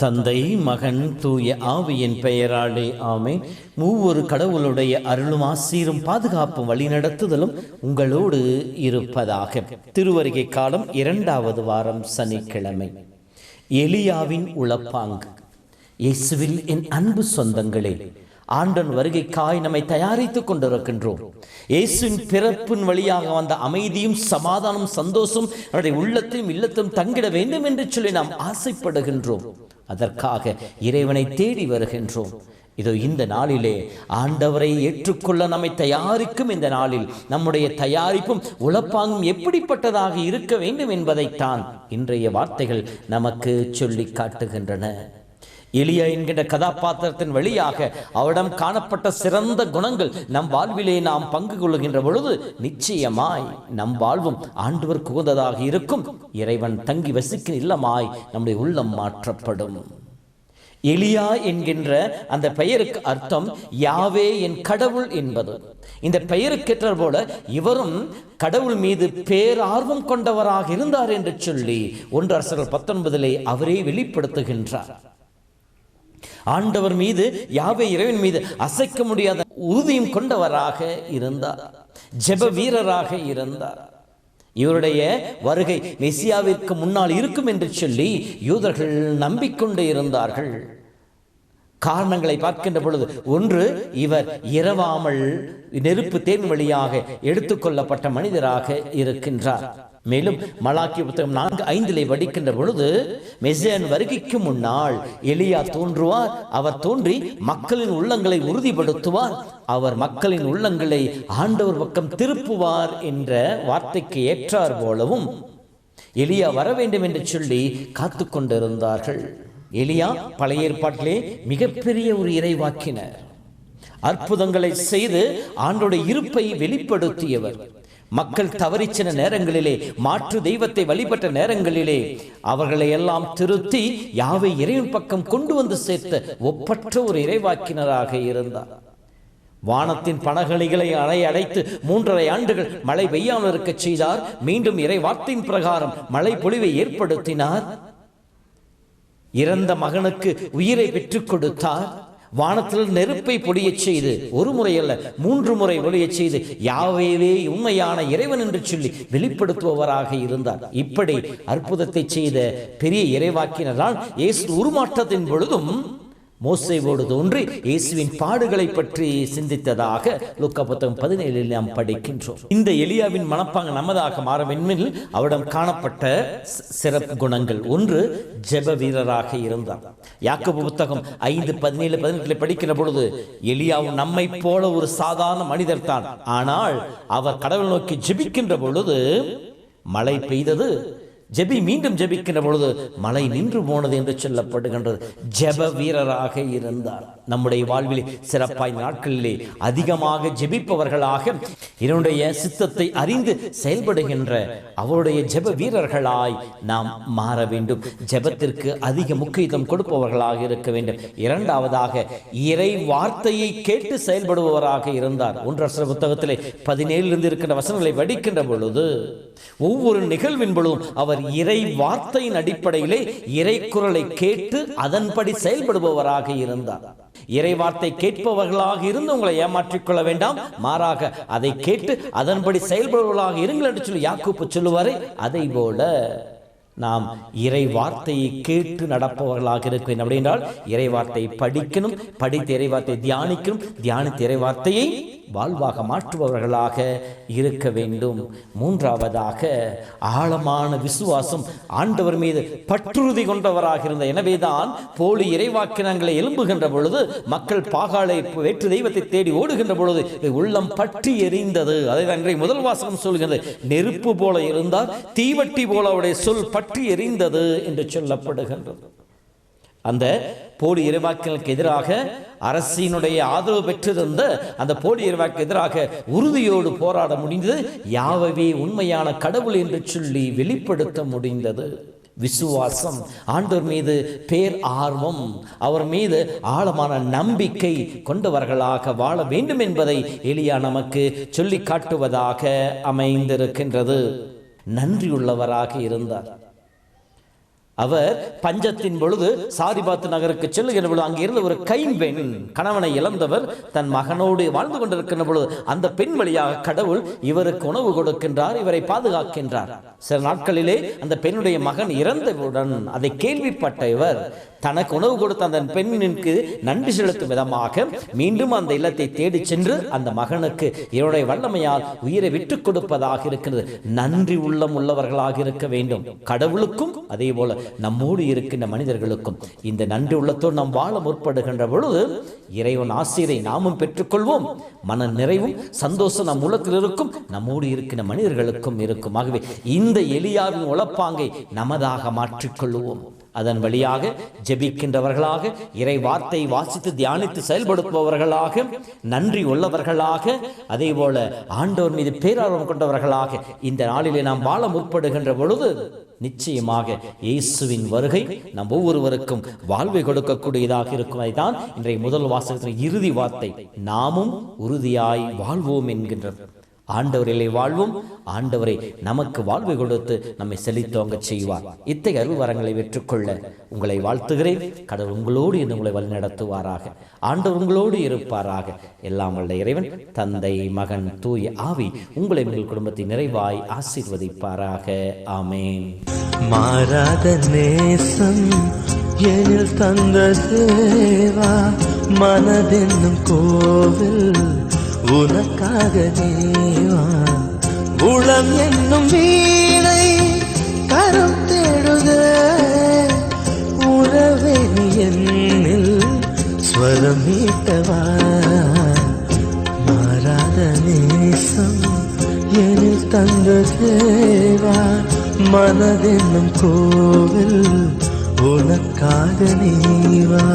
தந்தை, மகன், தூய ஆவியின் பெயராலே ஆமென். மூவொரு கடவுளுடைய அருளும் ஆசீரும் பாதுகாப்பும் வழிநடத்துதலும் உங்களோடு இருப்பதாக. திருவருகை காலம் 2வது வாரம் சனிக்கிழமை. எலியாவின் உளப்பாங்கு. இயேசுவில் என் அன்பு சொந்தங்களே, ஆண்டன் வருகைக்காய் நம்மை தயாரித்துக் கொண்டிருக்கின்றோம். இயேசுவின் பிறப்பின் வழியாக வந்த அமைதியும் சமாதானம் சந்தோஷம் அவருடைய உள்ளத்தையும் இல்லத்தையும் தங்கிட வேண்டும் என்று சொல்லி நாம் ஆசைப்படுகின்றோம். அதற்காக இறைவனை தேடி வருகின்றோம். இதோ இந்த நாளிலே ஆண்டவரை ஏற்றுக்கொள்ள நம்மை தயாரிக்கும் இந்த நாளில் நம்முடைய தயாரிப்பும் உளப்பாங்கும் எப்படிப்பட்டதாக இருக்க வேண்டும் என்பதைத்தான் இன்றைய வார்த்தைகள் நமக்கு சொல்லி காட்டுகின்றன. எலியா என்கின்ற கதாபாத்திரத்தின் வழியாக அவரிடம் காணப்பட்ட சிறந்த குணங்கள் நம் வாழ்விலே நாம் பங்கு கொள்கின்ற பொழுது நிச்சயமாய் நம் வாழ்வும் ஆண்டவர் குகந்ததாக இருக்கும். இறைவன் தங்கி வசிக்கும் இல்லமாய் நம்முடைய உள்ளம் மாற்றப்படும். எலியா என்கின்ற அந்த பெயருக்கு அர்த்தம் யாவே என் கடவுள் என்பது. இந்த பெயருக்கேற்ற போல இவரும் கடவுள் மீது பேரார்வம் கொண்டவராக இருந்தார் என்று சொல்லி 1 அரசர்கள் 19 அவரே வெளிப்படுத்துகின்றார். ஆண்டவர் மீது, யாவே இறைவன் மீது அசைக்க முடியாத உறுதியும் கொண்டவராக இருந்தார். ஜெப வீரராக இருந்தார். இவருடைய வருகை மெசியாவிற்கு முன்னால் இருக்கும் என்று சொல்லி யூதர்கள் நம்பிக்கொண்டு இருந்தார்கள். காரணங்களை பார்க்கின்ற பொழுது, ஒன்று, இவர் இரவாமல் நெருப்பு தேன் வழியாக எடுத்துக்கொள்ளப்பட்ட மனிதராக இருக்கின்றார். மேலும் மலாக்கி புத்தகம் 4:5 படிக்கின்ற பொழுது, மெசியான் வருகைக்கு முன்னால் எலியா தோன்றுவார். அவர் தோன்றி மக்களின் உள்ளங்களை உறுதிப்படுத்துவார். அவர் மக்களின் உள்ளங்களை ஆண்டவர் பக்கம் திருப்புவார் என்ற வார்த்தைக்கு ஏற்றார் போலவும் எலியா வர வேண்டும் என்று சொல்லி காத்து கொண்டிருந்தார்கள். எலியா பழைய ஏற்பாட்டிலே மிகப்பெரிய ஒரு இறைவாக்கினர். அற்புதங்களை செய்து ஆண்டோடைய இருப்பை வெளிப்படுத்தியவர். மக்கள் தவறிச்சின நேரங்களிலே, மாற்று தெய்வத்தை வழிபட்ட நேரங்களிலே அவர்களை எல்லாம் திருத்தி யாவை இறைவன் பக்கம் கொண்டு வந்து சேர்த்த ஒப்பற்ற ஒரு இறைவாக்கினராக இருந்தார். வானத்தின் பனகலிகளை அடைத்து 3.5 ஆண்டுகள் மழை பெய்யாமல் இருக்க செய்தார். மீண்டும் இறை வார்த்தையின் பிரகாரம் மழை பொழிவை ஏற்படுத்தினார். இறந்த மகனுக்கு உயிரை பெற்றுக் கொடுத்தார். வானத்தில் நெருப்பை பொழியச் செய்து 1 முறை அல்ல 3 முறை பொழியச் செய்து யாவேவே உண்மையான இறைவன் என்று சொல்லி வெளிப்படுத்துபவராக இருந்தார். இப்படி அற்புதத்தை செய்த பெரிய இறைவாக்கினரால் இயேசு உருமாற்றத்தின் பொழுதும் மோசேவோடு தோன்றி இயேசுவின் பாடுகளை பற்றி சிந்தித்ததாக லூக்கா புத்தகம் 17 நாம் படிக்கின்றோம். இந்த எலியாவின் மனப்பாங்கு நமதாக மாற வேண்டும். அவரிடம் காணப்பட்ட சிறப்பு குணங்கள், ஒன்று, ஜெப வீரராக இருந்தார். யாக்கோபு புத்தகம் 5:17-18 படிக்கிற பொழுது, எலியாவும் நம்மை போல ஒரு சாதாரண மனிதர் தான். ஆனால் அவர் கடவுள் நோக்கி ஜெபிக்கின்ற பொழுது மழை பெய்தது. ஜெபி மீண்டும் ஜெபிக்கின்ற பொழுது மழை நின்று போனது என்று சொல்லப்படுகின்றது. ஜெப வீரராக இருந்தார். நம்முடைய வாழ்வில் சிறப்பாய் நாட்களிலே அதிகமாக ஜெபிப்பவர்களாக, என்னுடைய சித்தத்தை அறிந்து செயல்படுகின்ற அவருடைய ஜெப வீரர்களாய் நாம் மாற வேண்டும். ஜெபத்திற்கு அதிக முக்கியத்துவம் கொடுப்பவர்களாக இருக்க வேண்டும். 2வதாக, இறை வார்த்தையை கேட்டு செயல்படுபவராக இருந்தார். 1 அரசர் புத்தகத்திலே 17 இருக்கின்ற வசனங்களை படிக்கின்ற பொழுது, ஒவ்வொரு நிகழ்வின் பொழுதும் அவர் இறை வார்த்தையின் அடிப்படையிலே இறை குரலை கேட்டு அதன்படி செயல்படுபவராக இருந்தார். இறை வார்த்தை கேட்பவர்களாக இருந்து உங்களை ஏமாற்றிக் கொள்ள வேண்டாம், மாறாக அதை கேட்டு அதன்படி செயல்படுபவர்களாக இருங்கள் என்று சொல்லி யாக்கோபு சொல்லுவாரே, அதை போல நாம் இறை வார்த்தையை கேட்டு நடப்பவர்களாக இருக்க வேண்டும். அப்படி என்றால் இறை வார்த்தையை படிக்கணும், படித்த இறை வார்த்தையை தியானிக்கணும், தியானித்த இறை வார்த்தையை வாழ்வாக மாற்றுபவர்களாக இருக்க வேண்டும். 3வதாக, ஆழமான விசுவாசம், ஆண்டவர் மீது பற்றுறுதி கொண்டவராக இருந்த. எனவேதான் போலி இறைவாக்கினங்களை எழும்புகின்ற பொழுது மக்கள் பாகாலை வேற்று தெய்வத்தை தேடி ஓடுகின்ற பொழுது உள்ளம் பற்றி எரிந்தது. அதை அன்றைய முதல் வாசகம் சொல்கிறது. நெருப்பு போல இருந்தால், தீவட்டி போல அவருடைய சொல் பற்றி எரிந்தது என்று சொல்லப்படுகின்றது. அந்த போலி இறைவாக்கிற்கு எதிராக அரசினுடைய ஆதரவு பெற்றிருந்த அந்த போலி இறைவாக்கு எதிராக உறுதியோடு போராட முடிந்தது. யாவே உண்மையான கடவுள் என்று சொல்லி வெளிப்படுத்த முடிந்தது. விசுவாசம், ஆண்டவர் மீது பேர் ஆர்வம், அவர் மீது ஆழமான நம்பிக்கை கொண்டவர்களாக வாழ வேண்டும் என்பதை எலியா நமக்கு சொல்லி காட்டுவதாக அமைந்திருக்கின்றது. நன்றியுள்ளவராக இருந்தார். அவர் பஞ்சத்தின் பொழுது சாரிபாத்து நகருக்கு செல்லுகிற பொழுது அங்கே இருந்த ஒரு கைம்பெண், கணவனை இழந்தவர், தன் மகனோடு வாழ்ந்து கொண்டிருக்கின்ற பொழுது அந்த பெண் வழியாக கடவுள் இவருக்கு உணவு கொடுக்கின்றார், இவரை பாதுகாக்கின்றார். சில நாட்களிலே அந்த பெண்ணுடைய மகன் இறந்தவுடன் அதை கேள்விப்பட்ட இவர் தனக்கு உணவு கொடுத்த அந்த பெண்ணிற்கு நன்றி செலுத்தும் விதமாக மீண்டும் அந்த இல்லத்தை தேடி சென்று அந்த மகனுக்கு இவருடைய வல்லமையால் உயிரை விட்டுக் கொடுப்பதாக இருக்கிறது. நன்றி உள்ளவர்களாக இருக்க வேண்டும். கடவுளுக்கும் அதே போல நம்மோடு இருக்கின்ற மனிதர்களுக்கும் இந்த நன்றி உள்ளத்தோடு நாம் வாழ முற்படுகின்ற பொழுது இறைவன் ஆசீரை நாமும் பெற்றுக்கொள்வோம். மன நிறைவும் சந்தோஷம் நம் உள்ளத்தில் இருக்கும், நம்மோடு இருக்கின்ற மனிதர்களுக்கும் இருக்கும். ஆகவே இந்த எலியாவின் உளப்பாங்கை நமதாக மாற்றிக்கொள்வோம். அதன் வழியாக ஜெபிக்கின்றவர்களாக, இறை வார்த்தை வாசித்து தியானித்து செயல்படுத்துபவர்களாக, நன்றி உள்ளவர்களாக, அதே போல ஆண்டவர் மீது பேரார்வம் கொண்டவர்களாக இந்த நாளிலே நாம் வாழ முற்படுகின்ற பொழுது நிச்சயமாக இயேசுவின் வருகை நம் ஒவ்வொருவருக்கும் வாழ்வை கொடுக்கக்கூடியதாக இருக்கும். அதுதான் இன்றைய முதல் வாசகத்தின் இறுதி வார்த்தை, நாமும் உறுதியாய் வாழ்வோம் என்கின்றது. ஆண்டவரிலே வாழ்வோம். ஆண்டவரை நமக்கு வாழ்வை கொடுத்து நம்மை செழித்தோங்க செய்வார். இத்தகைய அருள்வரங்களை பெற்றுக்கொள்ள உங்களை வாழ்த்துகிறேன். கடவுள் உங்களோடு இருந்து உங்களை வழிநடத்துவாராக. ஆண்டவர் உங்களோடு இருப்பாராக. எல்லாம் வல்ல இறைவன் தந்தை, மகன், தூய ஆவி உங்களை உங்கள் குடும்பத்தை நிறைவாய் ஆசீர்வதிப்பாராக. ஆமேன். மாறாத நேசம் எனில் தந்த தேவா, மனதென்னும் கோவில் உனக்காக தேவா, உளம் என்னும் வீணை கரம் தேடுதே, உறவே நீ என்னில் ஸ்வரம் மீட்டவா. மாறாத நேசம் எனில் தந்த தேவா, மனதென்னும் கோவில் உனக்காக நீவா.